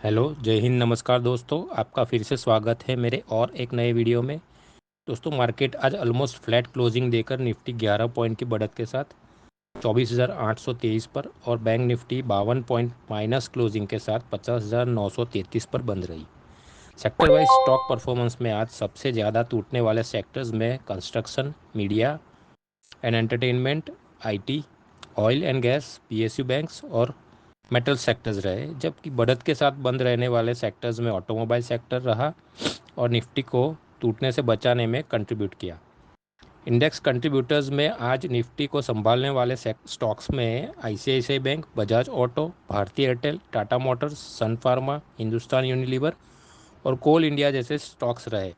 Hello, जय हिंद, नमस्कार दोस्तों। आपका फिर से स्वागत है मेरे और एक नए वीडियो में। दोस्तों, मार्केट आज ऑलमोस्ट फ्लैट क्लोजिंग देकर निफ्टी 11 पॉइंट की बढ़त के साथ 24,823 पर और bank Nifty 52 point minus closing के साथ 50,933 पर बंद रही। सेक्टर वाइज स्टॉक परफॉर्मेंस में आज सबसे ज़्यादा टूटने वाले सेक्टर्स में construction, media and entertainment, IT, oil and gas, PSU banks और मेटल सेक्टर्स रहे, जबकि बढ़त के साथ बंद रहने वाले सेक्टर्स में ऑटोमोबाइल सेक्टर रहा और निफ्टी को टूटने से बचाने में कंट्रीब्यूट किया। इंडेक्स कंट्रीब्यूटर्स में आज निफ्टी को संभालने वाले स्टॉक्स में ICICI Bank, Bajaj Auto, Bharti Airtel, Tata Motors, Sun Pharma, Hindustan Unilever और कोल इंडिया जैसे स्टॉक्स रहे,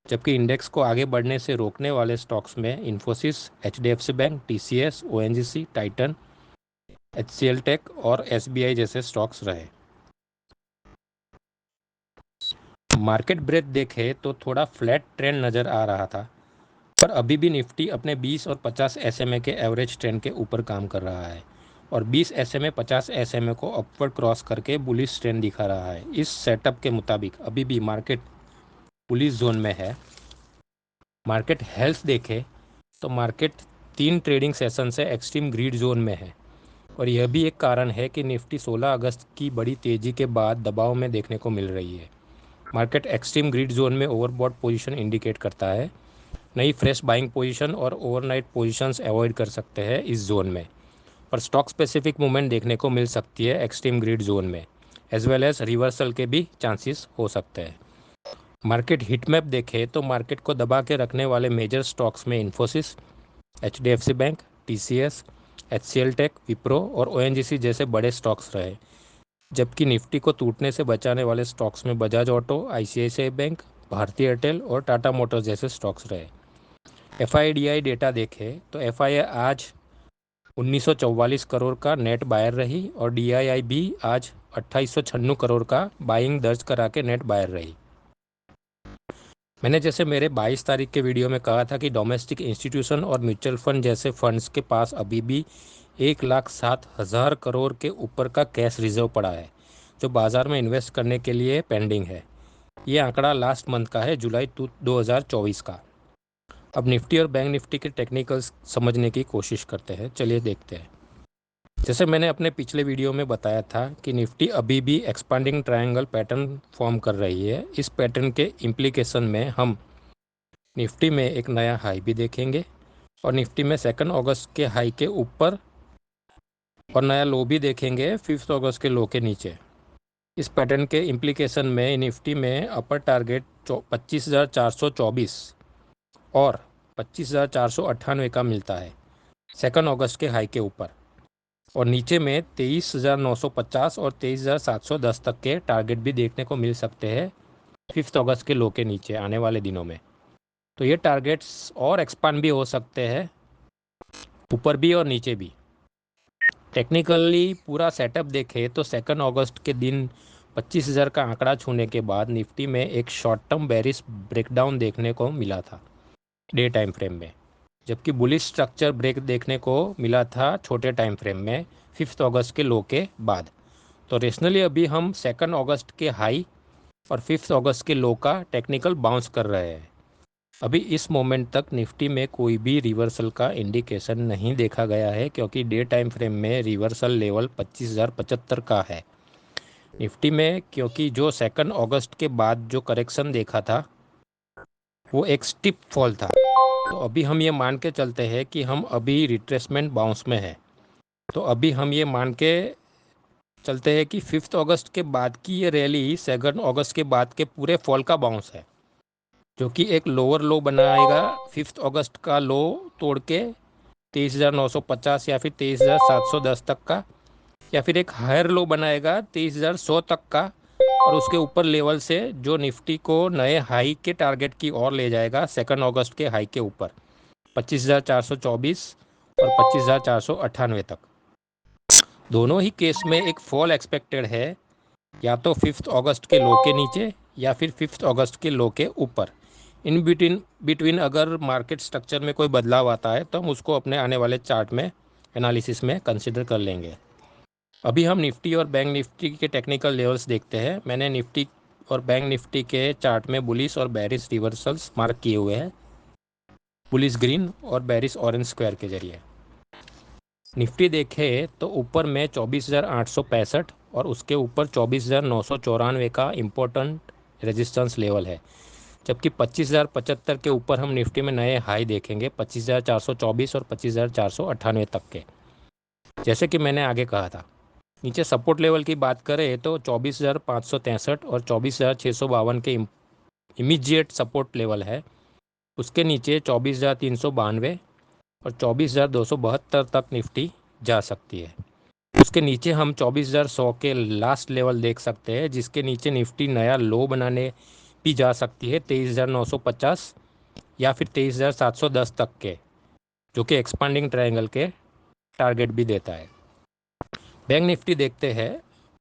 जबकि इंडेक्स को आगे बढ़ने से रोकने वाले स्टॉक्स में Infosys, HDFC Bank, TCS, ONGC, Titan, HCL Tech और एसबीआई जैसे स्टॉक्स रहे। मार्केट ब्रेथ देखे तो थोड़ा फ्लैट ट्रेंड नज़र आ रहा था, पर अभी भी निफ्टी अपने 20 और 50 एसएमए के एवरेज ट्रेंड के ऊपर काम कर रहा है और 20 एसएमए 50 एसएमए को अपवर्ड क्रॉस करके बुलिश ट्रेंड दिखा रहा है। इस सेटअप के मुताबिक अभी भी मार्केट बुलिश जोन में है। मार्केट हेल्थ देखे तो मार्केट 3 ट्रेडिंग सेशन से एक्सट्रीम ग्रीड जोन में है और यह भी एक कारण है कि निफ्टी 16 अगस्त की बड़ी तेज़ी के बाद दबाव में देखने को मिल रही है। मार्केट एक्सट्रीम ग्रीड जोन में ओवरबॉट पोजीशन इंडिकेट करता है। नई फ्रेश बाइंग पोजीशन और ओवरनाइट पोजीशंस अवॉइड कर सकते हैं इस जोन में, पर स्टॉक स्पेसिफिक मूवमेंट देखने को मिल सकती है एक्सट्रीम ग्रीड जोन में, एज वेल एज रिवर्सल के भी चांसेस हो सकते हैं। मार्केट हीट मैप देखें तो मार्केट को दबा के रखने वाले मेजर स्टॉक्स में Infosys, HDFC Bank, TCS, HCL Tech, Wipro और ओएनजीसी जैसे बड़े स्टॉक्स रहे, जबकि निफ्टी को टूटने से बचाने वाले स्टॉक्स में Bajaj Auto, ICICI Bank, Bharti Airtel और टाटा मोटर्स जैसे स्टॉक्स रहे। एफआईडीआई डेटा देखें तो एफआईआई आज 1944 करोड़ का नेट बायर रही और डीआईआई भी आज 2896 करोड़ का बाइंग दर्ज करा के नेट बायर रही। मैंने जैसे मेरे 22 तारीख के वीडियो में कहा था कि डोमेस्टिक इंस्टीट्यूशन और म्यूचुअल फंड जैसे फंड्स के पास अभी भी 1,07,000 करोड़ के ऊपर का कैश रिजर्व पड़ा है, जो बाज़ार में इन्वेस्ट करने के लिए पेंडिंग है। ये आंकड़ा लास्ट मंथ का है, जुलाई 2024 का। अब निफ्टी और बैंक निफ्टी के टेक्निकल्स समझने की कोशिश करते हैं। चलिए देखते हैं। जैसे मैंने अपने पिछले वीडियो में बताया था कि निफ्टी अभी भी एक्सपांडिंग ट्रायंगल पैटर्न फॉर्म कर रही है। इस पैटर्न के इम्प्लीकेशन में हम निफ्टी में एक नया हाई भी देखेंगे और निफ्टी में 2 अगस्त के हाई के ऊपर और नया लो भी देखेंगे 5 अगस्त के लो के नीचे। इस पैटर्न के इम्प्लीकेशन में निफ्टी में अपर टारगेट 25,424 और 25,498 का मिलता है 2 अगस्त के हाई के ऊपर, और नीचे में 23,950 और 23,710 तक के टारगेट भी देखने को मिल सकते हैं 5 अगस्त के लो के नीचे आने वाले दिनों में। तो ये टारगेट्स और एक्सपांड भी हो सकते हैं, ऊपर भी और नीचे भी। टेक्निकली पूरा सेटअप देखें तो 2 अगस्त के दिन 25,000 का आंकड़ा छूने के बाद निफ्टी में एक शॉर्ट टर्म बेरिश ब्रेकडाउन देखने को मिला था डे टाइम फ्रेम में, जबकि बुलिश स्ट्रक्चर ब्रेक देखने को मिला था छोटे टाइम फ्रेम में 5 अगस्त के लो के बाद। तो रेशनली अभी हम 2 अगस्त के हाई और 5 अगस्त के लो का टेक्निकल बाउंस कर रहे हैं। अभी इस मोमेंट तक निफ्टी में कोई भी रिवर्सल का इंडिकेशन नहीं देखा गया है, क्योंकि डे टाइम फ्रेम में रिवर्सल लेवल 25,075 का है निफ्टी में, क्योंकि जो 2 अगस्त के बाद जो करेक्शन देखा था वो एक स्टिप फॉल था। तो अभी हम ये मान के चलते हैं कि हम अभी रिट्रेसमेंट बाउंस में है। तो अभी हम ये मान के चलते हैं कि 5 अगस्त के बाद की ये रैली 2 अगस्त के बाद के पूरे फॉल का बाउंस है, जो कि एक लोअर लो बनाएगा 5 अगस्त का लो तोड़ के 23,950 या फिर 23,710 तक का, या फिर एक हायर लो बनाएगा 23,100 तक का, और उसके ऊपर लेवल से जो निफ्टी को नए हाई के टारगेट की ओर ले जाएगा 2 अगस्त के हाई के ऊपर 25,424 और 25,498 तक। दोनों ही केस में एक फॉल एक्सपेक्टेड है, या तो 5 अगस्त के लो के नीचे या फिर 5 अगस्त के लो के ऊपर। इन बिटवीन अगर मार्केट स्ट्रक्चर में कोई बदलाव आता है तो हम उसको अपने आने वाले चार्ट में एनालिसिस में कंसिडर कर लेंगे। अभी हम निफ्टी और बैंक निफ्टी के टेक्निकल लेवल्स देखते हैं। मैंने निफ्टी और बैंक निफ्टी के चार्ट में बुलिश और बेरिश रिवर्सल्स मार्क किए हुए हैं, बुलिश ग्रीन और बेरिश ऑरेंज स्क्वायर के जरिए। निफ्टी देखे तो ऊपर में 24,865 और उसके ऊपर 24,994 का इम्पोर्टेंट रेजिस्टेंस लेवल है, जबकि 25,075 के ऊपर हम निफ्टी में नए हाई देखेंगे 25,424 और 25,498 तक के। जैसे कि मैंने आगे कहा था, नीचे सपोर्ट लेवल की बात करें तो 24,563 और 24,652 के इमीडिएट सपोर्ट लेवल है। उसके नीचे 24,392 और 24,272 तक निफ्टी जा सकती है। उसके नीचे हम 24,100 के लास्ट लेवल देख सकते हैं, जिसके नीचे निफ्टी नया लो बनाने भी जा सकती है 23,950 या फिर 23,710 तक के, जो कि एक्सपांडिंग ट्रायंगल के टारगेट भी देता है। बैंक निफ्टी देखते हैं।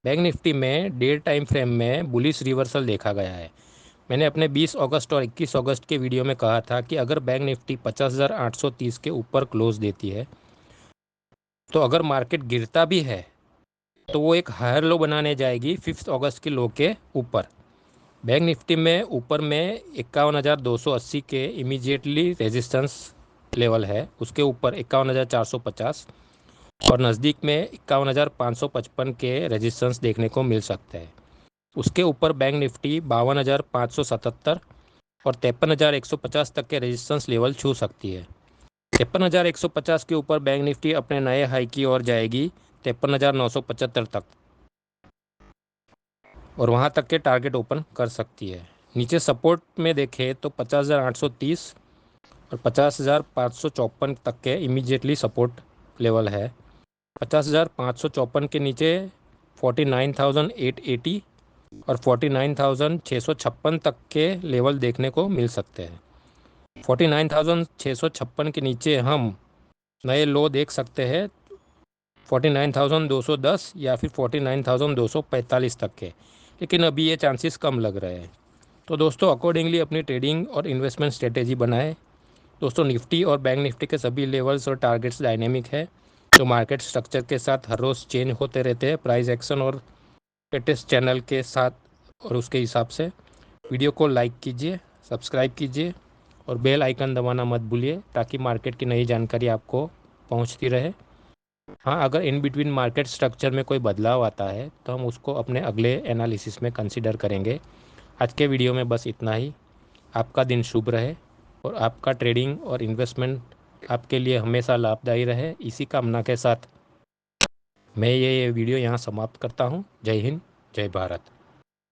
बैंक निफ्टी में डे टाइम फ्रेम में बुलिश रिवर्सल देखा गया है। मैंने अपने 20 अगस्त और 21 अगस्त के वीडियो में कहा था कि अगर बैंक निफ्टी 50,830 के ऊपर क्लोज देती है तो अगर मार्केट गिरता भी है तो वो एक हायर लो बनाने जाएगी 5 अगस्त के लो के ऊपर। बैंक निफ्टी में ऊपर में 51,280 के इमीडिएटली रेजिस्टेंस लेवल है, उसके ऊपर 51,450 और नज़दीक में 51,555 के रेजिस्टेंस देखने को मिल सकते हैं। उसके ऊपर बैंक निफ्टी 52,577 और 53,150 तक के रेजिस्टेंस लेवल छू सकती है। 53,150 के ऊपर बैंक निफ्टी अपने नए हाई की ओर जाएगी 53,975 तक और वहां तक के टारगेट ओपन कर सकती है। नीचे सपोर्ट में देखें तो 50,830 और 50,554 तक के इमीडिएटली सपोर्ट लेवल है। 50,554 के नीचे 49,880 और 49,656 तक के लेवल देखने को मिल सकते हैं। 49,656 के नीचे हम नए लो देख सकते हैं 49,210 या फिर 49,245 तक के, लेकिन अभी ये चांसेस कम लग रहे हैं। तो दोस्तों अकॉर्डिंगली अपनी ट्रेडिंग और इन्वेस्टमेंट स्ट्रेटेजी बनाएं। दोस्तों निफ्टी और बैंक निफ्टी के सभी लेवल्स और टारगेट्स डायनेमिक है, जो मार्केट स्ट्रक्चर के साथ हर रोज़ चेंज होते रहते हैं, प्राइस एक्शन और लेटेस्ट चैनल के साथ और उसके हिसाब से। वीडियो को लाइक कीजिए, सब्सक्राइब कीजिए और बेल आइकन दबाना मत भूलिए, ताकि मार्केट की नई जानकारी आपको पहुंचती रहे। हाँ, अगर इन बिटवीन मार्केट स्ट्रक्चर में कोई बदलाव आता है तो हम उसको अपने अगले एनालिसिस में कंसिडर करेंगे। आज के वीडियो में बस इतना ही। आपका दिन शुभ रहे और आपका ट्रेडिंग और इन्वेस्टमेंट आपके लिए हमेशा लाभदायी रहे। इसी कामना के साथ मैं ये वीडियो यहाँ समाप्त करता हूँ। जय हिंद, जय भारत।